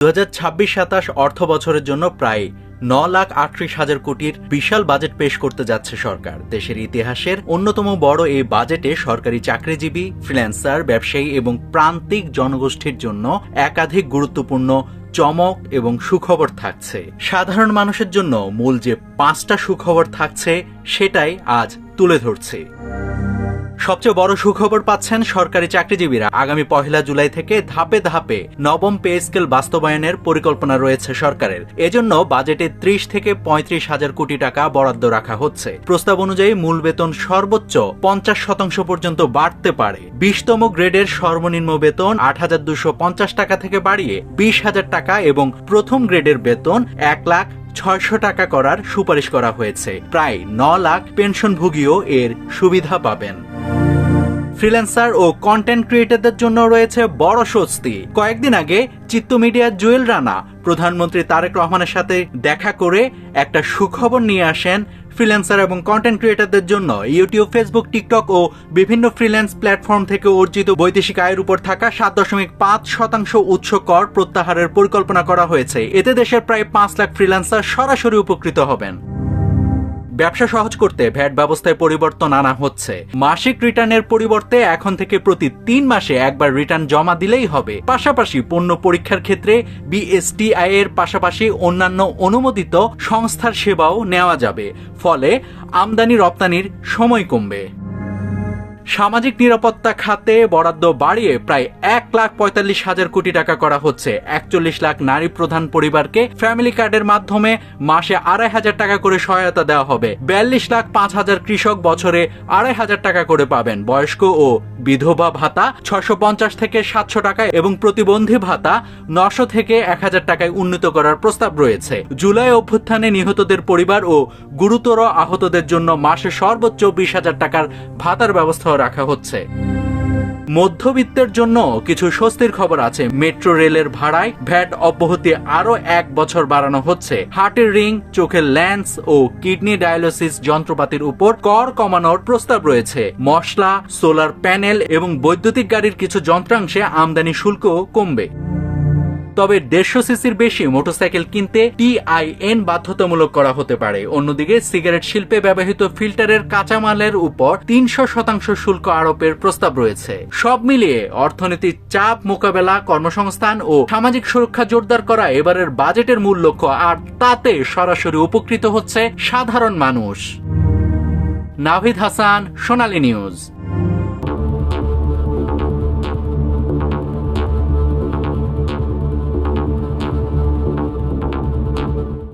2026-27 অর্থ বছরের জন্য প্রায় 9,38,000 কোটির বিশাল বাজেট পেশ করতে যাচ্ছে সরকার। দেশের ইতিহাসের অন্যতম বড় এই বাজেটে সরকারি চাকরিজীবী, ফ্রিল্যান্সার, ব্যবসায়ী এবং প্রান্তিক জনগোষ্ঠীর জন্য একাধিক গুরুত্বপূর্ণ চমক এবং সুখবর থাকছে। সাধারণ মানুষের জন্য মূল যে 5টা সুখবর থাকছে সেটাই আজ তুলে ধরছি। সবচেয়ে বড় সুখবর পাচ্ছেন সরকারি চাকরিজীবীরা। আগামী 1 জুলাই থেকে ধাপে ধাপে নবম পে স্কেল বাস্তবায়নের পরিকল্পনা রয়েছে সরকারের। এজন্য বাজেটে 30 থেকে 35,000 কোটি টাকা বরাদ্দ রাখা হচ্ছে। প্রস্তাব অনুযায়ী মূল বেতন সর্বোচ্চ 50% পর্যন্ত বাড়তে পারে। 20তম গ্রেডের সর্বনিম্ন বেতন 8,250 টাকা থেকে বাড়িয়ে 20,000 টাকা এবং প্রথম গ্রেডের বেতন 1,06,000 টাকা করার সুপারিশ করা হয়েছে। প্রায় 9 লাখ পেনশনভোগীও এর সুবিধা পাবেন। ফ্রিল্যান্সার ও কন্টেন্ট ক্রিয়েটরদের জন্য রয়েছে বড় স্বস্তি। কয়েকদিন আগে চিত্ত মিডিয়ার জুয়েল রানা প্রধানমন্ত্রী তারেক রহমানের সাথে দেখা করে একটা সুখবর নিয়ে আসেন ফ্রিল্যান্সার এবং কন্টেন্ট ক্রিয়েটরদের জন্য। ইউটিউব, ফেসবুক, টিকটক ও বিভিন্ন ফ্রিল্যান্স প্ল্যাটফর্ম থেকে অর্জিত বৈদেশিক আয়ের উপর থাকা 7.5% উৎস কর প্রত্যাহারের পরিকল্পনা করা হয়েছে। এতে দেশের প্রায় 5 লাখ ফ্রিল্যান্সার সরাসরি উপকৃত হবেন। ব্যবসা সহজ করতে ভ্যাট ব্যবস্থায় পরিবর্তন আনা হচ্ছে। মাসিক রিটার্নের পরিবর্তে এখন থেকে প্রতি 3 মাসে একবার রিটার্ন জমা দিলেই হবে। পাশাপাশি পণ্য পরীক্ষার ক্ষেত্রে বিএসটিআই এর পাশাপাশি অন্যান্য অনুমোদিত সংস্থার সেবাও নেওয়া যাবে। ফলে আমদানি রপ্তানির সময় কমবে। সামাজিক নিরাপত্তা খাতে বরাদ্দ বাড়িয়ে প্রায় 1,45,000 কোটি টাকা করা হচ্ছে। 41 লাখ নারী প্রধান পরিবারকে ফ্যামিলি কার্ডের মাধ্যমে মাসে 2,500 টাকা করে সহায়তা দেওয়া হবে। 42,05,000 কৃষক বছরে 2,500 টাকা করে পাবেন। বয়স্ক ও বিধবা ভাতা 650 থেকে 700 টাকা এবং প্রতিবন্ধী ভাতা 900 থেকে 1,000 টাকায় উন্নীত করার প্রস্তাব রয়েছে। জুলাই অভ্যুত্থানে নিহতদের পরিবার ও গুরুতর আহতদের জন্য মাসে সর্বোচ্চ 20,000 টাকার ভাতার ব্যবস্থা রাখা হচ্ছে। মধ্যবিত্তের জন্য কিছু স্বস্তির খবর আছে। মেট্রো রেলের ভাড়ায় ভ্যাট অব্যাহতি আরো 1 বছর বাড়ানো হচ্ছে। হার্টের রিং, চোখের লেন্স ও কিডনি ডায়ালিসিস যন্ত্রপাতির উপর কর কমানোর প্রস্তাব রয়েছে। মশলা, সোলার প্যানেল এবং বৈদ্যুতিক গাড়ির কিছু যন্ত্রাংশে আমদানি শুল্কও কমবে। তবে 150 সিসির বেশি মোটরসাইকেল কিনতে TIN বাধ্যতামূলক করা হতে পারে। অন্যদিকে সিগারেট শিল্পে ব্যবহৃত ফিল্টারের কাঁচামালের উপর 300% শুল্ক আরোপের প্রস্তাব রয়েছে। সব মিলিয়ে অর্থনৈতিক চাপ মোকাবেলা, কর্মসংস্থান ও সামাজিক সুরক্ষা জোরদার করা এবারের বাজেটের মূল লক্ষ্য, আর তাতে সরাসরি উপকৃত হচ্ছে সাধারণ মানুষ। নাভিদ হাসান, সোনালী নিউজ।